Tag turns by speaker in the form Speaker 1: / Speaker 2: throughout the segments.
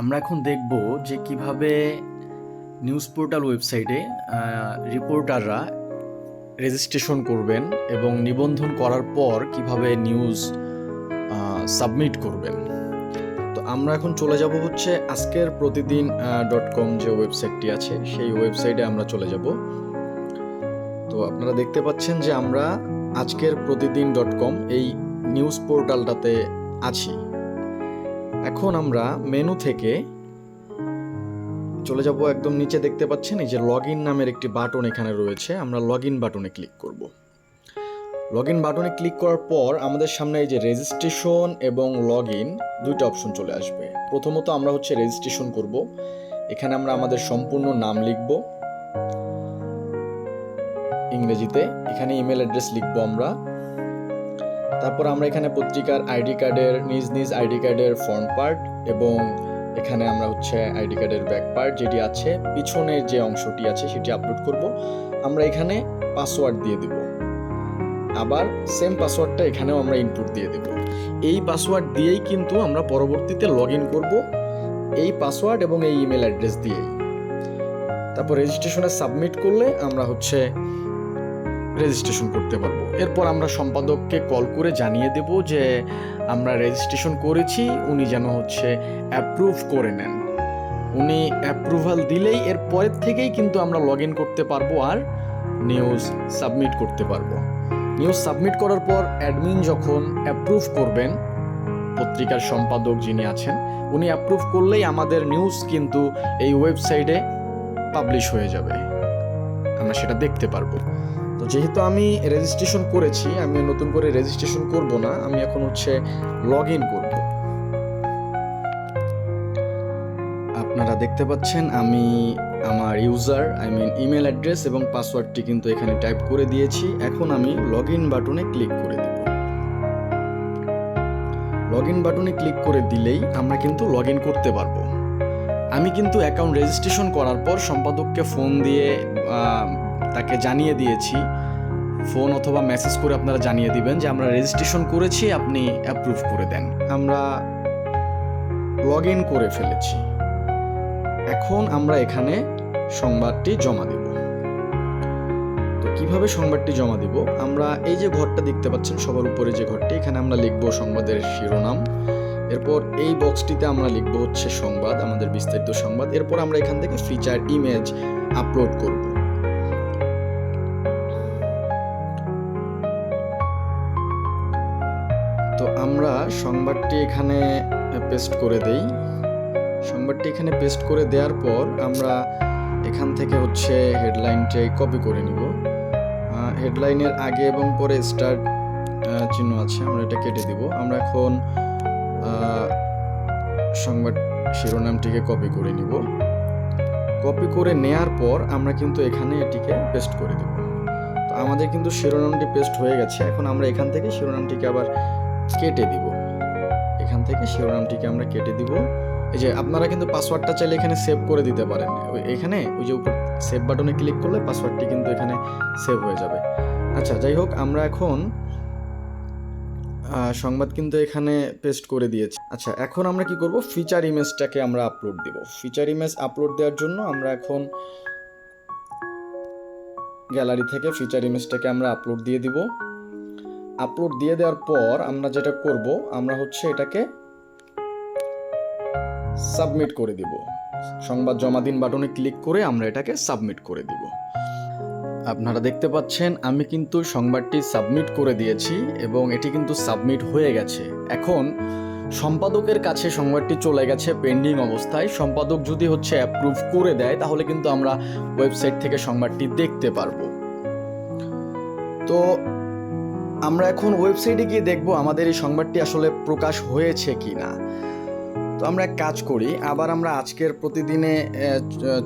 Speaker 1: আমরা এখন দেখব যে কিভাবে নিউজ পোর্টাল ওয়েবসাইটে রিপোর্টাররা রেজিস্ট্রেশন করবেন এবং নিবন্ধন করার পর কিভাবে নিউজ সাবমিট করবেন। তো আমরা এখন চলে যাব হচ্ছে আজকের প্রতিদিন .com যে ওয়েবসাইটটি আছে সেই ওয়েবসাইটে আমরা চলে যাব। তো আপনারা দেখতে পাচ্ছেন যে আমরা আজকের প্রতিদিন .com এই নিউজ পোর্টালটাতে আছি। এখন আমরা মেনু থেকে চলে যাব, একদম নিচে দেখতে পাচ্ছেন এই যে লগ ইন নামের একটি বাটন এখানে রয়েছে। আমরা লগ ইন বাটনে ক্লিক করব। লগ ইন বাটনে ক্লিক করার পর আমাদের সামনে এই যে রেজিস্ট্রেশন এবং লগ ইন দুইটা অপশন চলে আসবে। প্রথমত আমরা হচ্ছে রেজিস্ট্রেশন করব। এখানে আমরা আমাদের সম্পূর্ণ নাম লিখব ইংরেজিতে, এখানে ইমেল অ্যাড্রেস লিখব আমরা। তারপর আমরা এখানে পত্রিকার আইডি কার্ডের নিজ আইডি কার্ডের ফ্রন্ট পার্ট এবং এখানে আমরা হচ্ছে আইডি কার্ডের ব্যাক পার্ট যেটি আছে পিছনের যে অংশটি আছে সেটি আপলোড করব। আমরা এখানে পাসওয়ার্ড দিয়ে দেব, আবার সেম পাসওয়ার্ডটা এখানেও আমরা ইনপুট দিয়ে দেব। এই পাসওয়ার্ড দিয়েই কিন্তু আমরা পরবর্তীতে লগ ইন করব, এই পাসওয়ার্ড এবং এই ইমেল অ্যাড্রেস দিয়েই। তারপর রেজিস্ট্রেশনে সাবমিট করলে আমরা হচ্ছে রেজিস্ট্রেশন করতে পারবো। এরপর আমরা সম্পাদককে কল করে জানিয়ে দেব যে আমরা রেজিস্ট্রেশন করেছি, উনি যেন হচ্ছে অ্যাপ্রুভ করে নেন। উনি অ্যাপ্রুভাল দিলেই এর পরের থেকেই কিন্তু আমরা লগ ইন করতে পারবো আর নিউজ সাবমিট করতে পারবো। নিউজ সাবমিট করার পর অ্যাডমিন যখন অ্যাপ্রুভ করবেন, পত্রিকার সম্পাদক যিনি আছেন উনি অ্যাপ্রুভ করলেই আমাদের নিউজ কিন্তু এই ওয়েবসাইটে পাবলিশ হয়ে যাবে, আমরা সেটা দেখতে পারবো। তো যেহেতু আমি রেজিস্ট্রেশন করেছি, আমি নতুন করে রেজিস্ট্রেশন করব না, আমি এখন হচ্ছে লগ ইন করব। আপনারা দেখতে পাচ্ছেন আমি আমার ইউজার ইমেল অ্যাড্রেস এবং পাসওয়ার্ডটি কিন্তু এখানে টাইপ করে দিয়েছি। এখন আমি লগ ইন বাটনে ক্লিক করে দেব। লগ ইন বাটনে ক্লিক করে দিলেই আমরা কিন্তু লগ ইন করতে পারবো। আমি কিন্তু অ্যাকাউন্ট রেজিস্ট্রেশন করার পর সম্পাদককে ফোন দিয়ে তাকে জানিয়ে দিয়েছি, ফোন অথবা মেসেজ করে আপনারা জানিয়ে দিবেন যে আমরা রেজিস্ট্রেশন করেছি, আপনি অ্যাপ্রুভ করে দেন। আমরা লগ ইন করে ফেলেছি। এখন আমরা এখানে সংবাদটি জমা দেব। তো কিভাবে সংবাদটি জমা দিব? আমরা এই যে ঘরটা দেখতে পাচ্ছেন সবার উপরে যে ঘরটি, এখানে আমরা লিখব সংবাদের শিরোনাম। এরপর এই বক্সটিতে আমরা লিখব হচ্ছে সংবাদ, আমাদের বিস্তারিত সংবাদ। এরপর আমরা এখান থেকে ফিচার ইমেজ আপলোড করব। তো আমরা সংবাদটি এখানে পেস্ট করে দেই। সংবাদটি এখানে পেস্ট করে দেওয়ার পর আমরা এখান থেকে হচ্ছে হেডলাইনটাই কপি করে নিব। হেডলাইনের আগে এবং পরে স্টার চিহ্ন আছে, আমরা এটা কেটে দিব। আমরা এখন সংবাদ শিরোনামটিকে কপি করে নিব। কপি করে নেয়ার পর আমরা কিন্তু এখানে এটিকে পেস্ট করে দেব। তো আমাদের কিন্তু শিরোনামটি পেস্ট হয়ে গেছে। এখন আমরা এখান থেকে শিরোনামটিকে আবার কেটে দিব। এখান থেকে শিরোনামটিকে আমরা কেটে দিব। এই যে আপনারা কিন্তু পাসওয়ার্ডটা চাইলে এখানে সেভ করে দিতে পারেন। এখানে ওই যে উপর সেভ বাটনে ক্লিক করলে পাসওয়ার্ডটি কিন্তু এখানে সেভ হয়ে যাবে। আচ্ছা, যাই হোক, আমরা এখন সংবাদ কিন্তু এখানে পেস্ট করে দিয়েছি। আচ্ছা, এখন আমরা কি করব? ফিচার ইমেজটাকে আমরা আপলোড দিব। ফিচার ইমেজ আপলোড দেওয়ার জন্য আমরা এখন গ্যালারি থেকে ফিচার ইমেজটাকে আমরা আপলোড দিয়ে দিব। আপলোড দিয়ে দেওয়ার পর আমরা যেটা করব, আমরা হচ্ছে এটাকে সাবমিট করে দিব। সংবাদ জমা দিন বাটনে ক্লিক করে আমরা এটাকে সাবমিট করে দিব। আপনারা দেখতে পাচ্ছেন আমি কিন্তু সংবাদটি সাবমিট করে দিয়েছি এবং এটি কিন্তু সাবমিট হয়ে গেছে। এখন সম্পাদকের কাছে সংবাদটি চলে গেছে পেন্ডিং অবস্থায়। সম্পাদক যদি হচ্ছে অ্যাপ্রুভ করে দেয় তাহলে কিন্তু আমরা ওয়েবসাইট থেকে সংবাদটি দেখতে পারবো। তো আমরা এখন ওয়েবসাইটে গিয়ে দেখব আমাদের এই সংবাদটি আসলে প্রকাশ হয়েছে কি না। তো আমরা এক কাজ করি, আবার আমরা আজকের প্রতিদিনে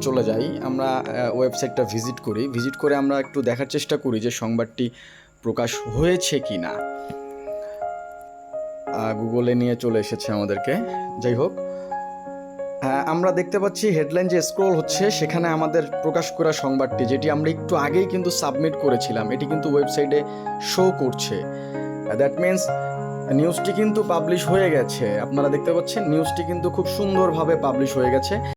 Speaker 1: চলে যাই, আমরা ওয়েবসাইটটা ভিজিট করি। ভিজিট করে আমরা একটু দেখার চেষ্টা করি যে সংবাদটি প্রকাশ হয়েছে কি না। গুগলে নিয়ে চলে এসেছে আমাদেরকে। যাই হোক, আমরা দেখতে পাচ্ছি হেডলাইন যে স্ক্রল হচ্ছে সেখানে আমাদের প্রকাশ করা সংবাদটি, যেটি আমরা একটু আগেই কিন্তু সাবমিট করেছিলাম, এটি কিন্তু ওয়েবসাইটে শো করছে। দ্যাট মিনস নিউজটি কিন্তু পাবলিশ হয়ে গেছে, আপনারা দেখতে পাচ্ছেন নিউজটি কিন্তু খুব সুন্দরভাবে পাবলিশ হয়ে গেছে।